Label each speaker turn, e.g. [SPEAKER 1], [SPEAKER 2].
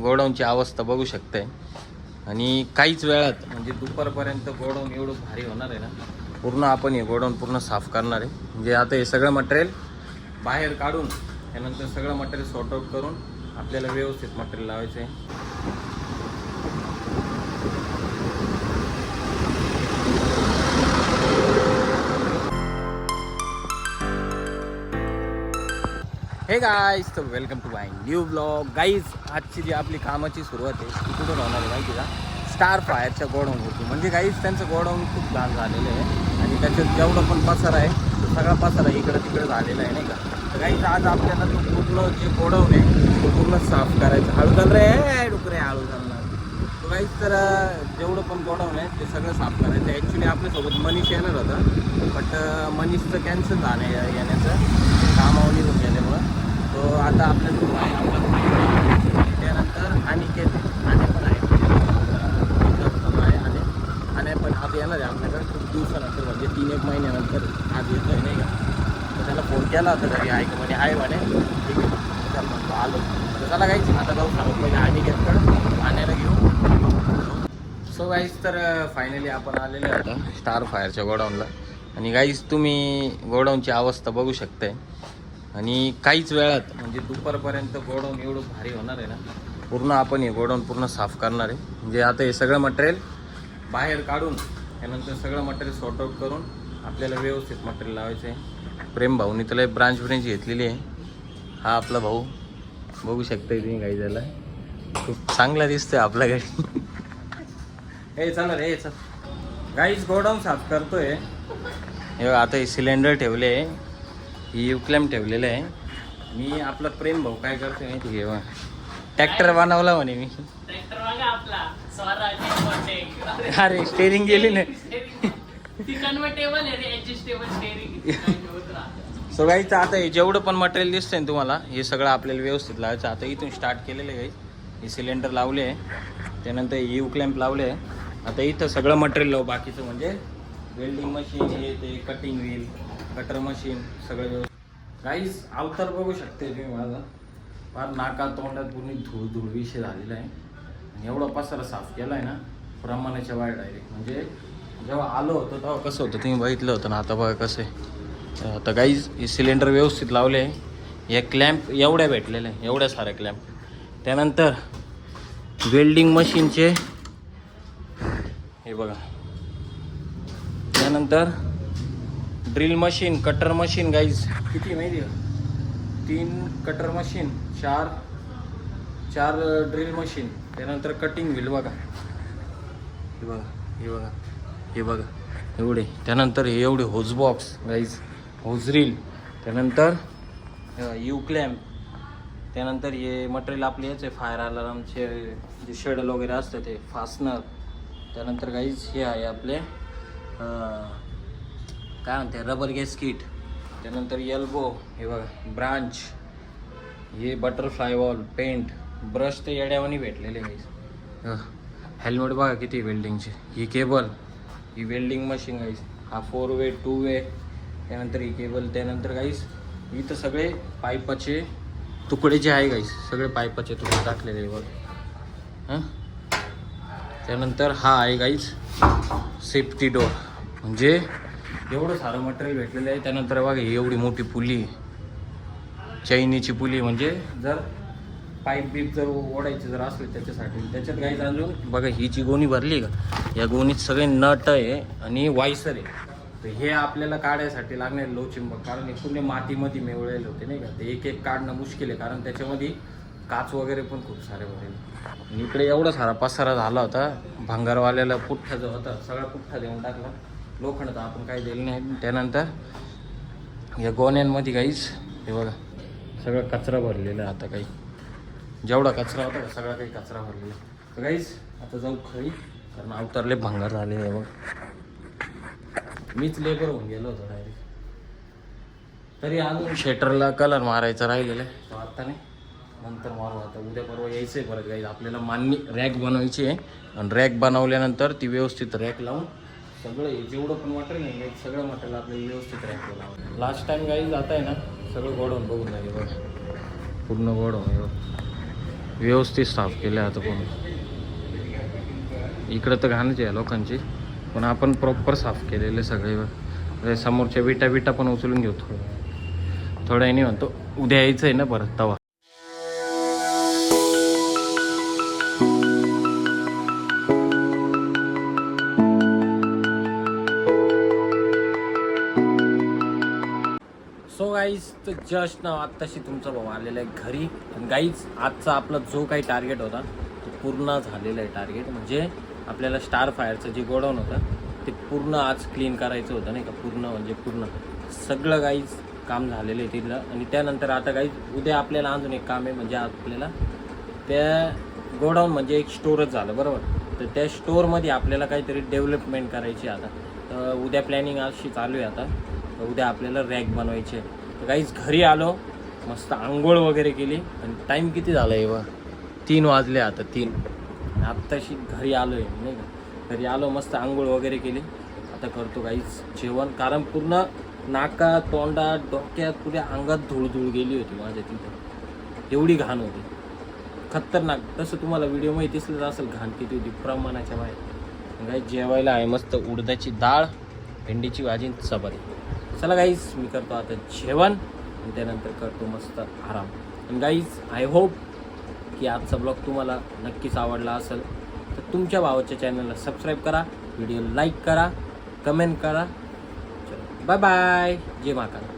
[SPEAKER 1] गोडाऊनची अवस्था बघू शकताय आणि काहीच वेळात म्हणजे दुपारपर्यंत गोडाऊन एवढं भारी होणार आहे ना. पूर्ण आपण हे गोडाऊन पूर्ण साफ करणार आहे. म्हणजे आता हे सगळं मटेरियल बाहेर काढून त्यानंतर सगळं मटेरियल सॉर्ट आउट करून आपल्याला व्यवस्थित मटेरियल लावायचं आहे. हे गाईज, तर welcome to my new blog. Guys, आजची जी आपली कामाची सुरुवात आहे ती कुठून होणार आहे माहिती का? स्टार फायरच्या गोडाऊन होती. म्हणजे गाईज त्यांचं गोडाऊन खूप लहान झालेलं आहे आणि त्याच्यात जेवढं पण पसारा आहे तो सगळा पसारा इकडं तिकडं झालेला आहे नाही का. तर गाईज आज आपल्याला तो पूर्ण जे गोडाऊन आहे तो पूर्ण साफ करायचं. हळू चाल रे डुकरे, हळू चालणार. तो गाईज तर जेवढं पण गोडाऊन आहे ते सगळं साफ करायचं. ॲक्च्युली आपल्यासोबत मनीष येणार होता, बट मनीषचं कॅन्सल झालं येण्याचं, कामावर निघून गेल्यामुळं. तो आता आपल्यासोबत आहे आपला. त्यानंतर अनिकेत आणि पण आहे आणि पण आज येणार आहे आपल्याकडे खूप दिवसानंतर, म्हणजे 3-1 महिन्यानंतर आज येतो आहे नाही का. तर त्याला फोन केला होता घरी आहे का म्हणे, आहे म्हणे. ठीक आहे, चल म्हणतो आलो. तर त्याला काहीच आता जाऊ सांगत म्हणजे अनिकेतकडं आणायला घेऊ. सो गाईज, तर फायनली आपण आलेलो आहे आता स्टार फायरच्या गोडाऊनला. आणि गाईज तुम्ही गोडाऊनची अवस्था बघू शकताय आणि काहीच वेळात म्हणजे दुपारपर्यंत गोडाऊन एवढं भारी होणार आहे ना. पूर्ण आपण हे गोडाऊन पूर्ण साफ करणार आहे. म्हणजे आता हे सगळं मटेरियल बाहेर काढून त्यानंतर सगळं मटेरियल सॉर्ट आउट करून आपल्याला व्यवस्थित मटेरियल लावायचं आहे. प्रेम भाऊनी त्याला ब्रांच घेतलेली आहे. हा आपला भाऊ बघू शकताय तुम्ही. काही झाला खूप चांगला दिसतोय आपल्या घरी. हे चला रे, चल. गाईज, गोडाऊन साफ करतोय. हे आता हे सिलेंडर ठेवले, ही युक्लेम ठेवलेलं आहे. मी आपला प्रेम भाऊ काय करतोय माहिती आहे, ट्रॅक्टर बनवला म्हणे मी. अरे स्टेरिंग गेली नाही. सो गाईचं आता हे जेवढं पण मटेरियल दिसतंय ना तुम्हाला, हे सगळं आपल्याला व्यवस्थित लावायचं. आता इथून स्टार्ट केलेलं आहे गाईज. हे सिलेंडर लावले आहे, त्यानंतर ही युक्लॅम्प लावले आहे. आता इथं सगळं मटेरियल लावू बाकीचं, म्हणजे वेल्डिंग मशीन, हे ते कटिंग व्हील, कटर मशीन सगळं व्यवस्थित. गाईज, अवतार बघू शकते तुम्ही माझा. फार नाका तोंडात पूर्ण धूळ विषय झालेला आहे. आणि एवढा पसारा साफ केला आहे ना, प्रमाणाच्या बाहेर डायरेक्ट. म्हणजे जेव्हा आलो होतो तेव्हा कसं होतं तुम्ही बघितलं होतं ना. आता बघा कसं आहे. आता गाईज, हे सिलेंडर व्यवस्थित लावले आहे. हे क्लॅम्प एवढ्या भेटलेल्या आहे, एवढ्या साऱ्या क्लॅम्प. त्यानंतर वेल्डिंग मशीनचे हे बघा. त्यानंतर drill machine, cutter machine. Guys किती माहिती आहे? 3 कटर मशीन, 4 ड्रिल मशीन. त्यानंतर कटिंग व्हील बघा, हे बघा, हे बघा, हे बघा एवढे. त्यानंतर हे एवढे होज बॉक्स गाईज, होज रील. त्यानंतर युक्लॅम्प. त्यानंतर हे मटेरियल आपले याचे फायर अलार्मचे जे शेडल वगैरे असतं ते फास्टनर. त्यानंतर गाईज हे आहे आपले काय म्हणते, रबर गॅस किट. त्यानंतर एल्बो, हे बघा, ब्रांच, हे बटरफ्लाय वॉल, पेंट, ब्रश ते येड्यावानी भेटलेले गाईज. हेल्मेट बघा किती वेल्डिंगचे. ही केबल, ही वेल्डिंग मशीन गाईज. हा 4 वे 2 वे. त्यानंतर ही केबल. त्यानंतर गाईज इथं सगळे पाईपाचे तुकडे जे आहे गाईज, सगळे पाईपाचे तुकडे टाकलेले आहे बघ. त्यानंतर हा आहे गाईज सेफ्टी डोर. म्हणजे एवढं सारं मटेरियल भेटलेलं आहे. त्यानंतर बघा ही एवढी मोठी पुली, चैनीची पुली. म्हणजे जर पाईप बीप जर ओढायची जर असले त्याच्यासाठी. त्याच्यात गाईज अजून बघा ही जी गोणी भरली का, या गोणीत सगळे नट आहे आणि वायसर आहे. तर हे आपल्याला काढायसाठी लागणार लोचिंबक, कारण हे पुणे मातीमध्ये मिळवलेले होते नाही का. ते एक काढणं मुश्किल आहे, कारण त्याच्यामध्ये काच वगैरे पण खूप सारे भरेल. आणि इकडे एवढा सारा पसारा झाला होता. भांगारवाल्याला पुठ्ठा जो होता सगळा पुठ्ठा देऊन टाकला. लोखंड तर आपण काही दिलं नाही. त्यानंतर या गोण्यांमध्ये गाईज हे बघा सगळं कचरा भरलेला. आता काही जेवढा कचरा होता सगळा काही कचरा भरलेला. तर गाईज आता जाऊ खरी, कारण अवतारले भांगार झाले आहे बघ. मीच लेबर होऊन गेलो होतो डायरेक्ट. तरी अजून शेटरला कलर मारायचा राहिलेला आहे, तो आत्ता नाही, नंतर मारू. आता उद्या परवा यायचं आहे परत गाईज. आपल्याला मान्य रॅक बनवायची आहे आणि रॅक बनवल्यानंतर ती व्यवस्थित रॅक लावून सगळं जेवढं पण मटेरियल आहे गाईज, सगळं मटेरियल आपल्याला व्यवस्थित रॅक लावून. लास्ट टाइम गाईज आता आहे ना सगळं गोडाऊन बघून झाले बघ, पूर्ण गोडाऊन आहे बघ. व्यवस्थित साफ केले आता पण. इकडं तर घाणच आहे लोकांची, पण आपण प्रॉपर साफ केलेले सगळे. समोरच्या विटा पण उचलून घेऊ थोड्या नाही म्हणतो. उद्या यायचं आहे ना परत तवा. सो गाईज, तर जस्ट ना आत्ताशी तुमचा भाऊ आलेला आहे घरी. आणि गाईज, आजचा आपला जो काही टार्गेट होता तो पूर्ण झालेला आहे. टार्गेट म्हणजे आपल्याला स्टार फायरचं जे गोडाऊन होतं ते पूर्ण आज क्लीन करायचं होतं नाही का. पूर्ण म्हणजे पूर्ण सगळं गाईज काम झालेलं आहे तिथलं. आणि त्यानंतर आता गाईज उद्या आपल्याला अजून एक काम आहे. म्हणजे आपल्याला त्या गोडाऊन म्हणजे एक स्टोरच झालं बरोबर. तर त्या स्टोअरमध्ये आपल्याला काहीतरी डेव्हलपमेंट करायची आता. तर उद्या प्लॅनिंग अशी चालू आहे आता. तर उद्या आपल्याला रॅक बनवायचे. तर काहीच घरी आलो, मस्त आंघोळ वगैरे केली. आणि टाईम किती झाला आहे बा, 3 वाजले आता 3. आत्ताशी घरी आलो आहे नाही का. घरी आलो, मस्त आंघोळ वगैरे केली. आता करतो काहीच जेवण. कारण पूर्ण नाका तोंडात डोक्यात पुऱ्या अंगात धूळ गेली होती माझ्या तिथं. एवढी घाण होती खतरनाक. तसं तुम्हाला व्हिडिओमध्ये दिसलं असेल घाण किती होती प्रमाणाच्या बाहेर. काही जेवायला आहे मस्त उडदाची डाळ, भेंडीची भाजी, चपाती. चला गाईज, मी करतो आता जेवण आणि त्यानंतर करतो मस्त आराम. आणि गाईज, आय होप की आजचा ब्लॉग तुम्हाला नक्कीच आवडला असेल. तर तुमच्या भावाच्या चॅनलला सबस्क्राईब करा, व्हिडिओ लाईक करा, कमेंट करा. चलो बाय बाय, जय महाकाल.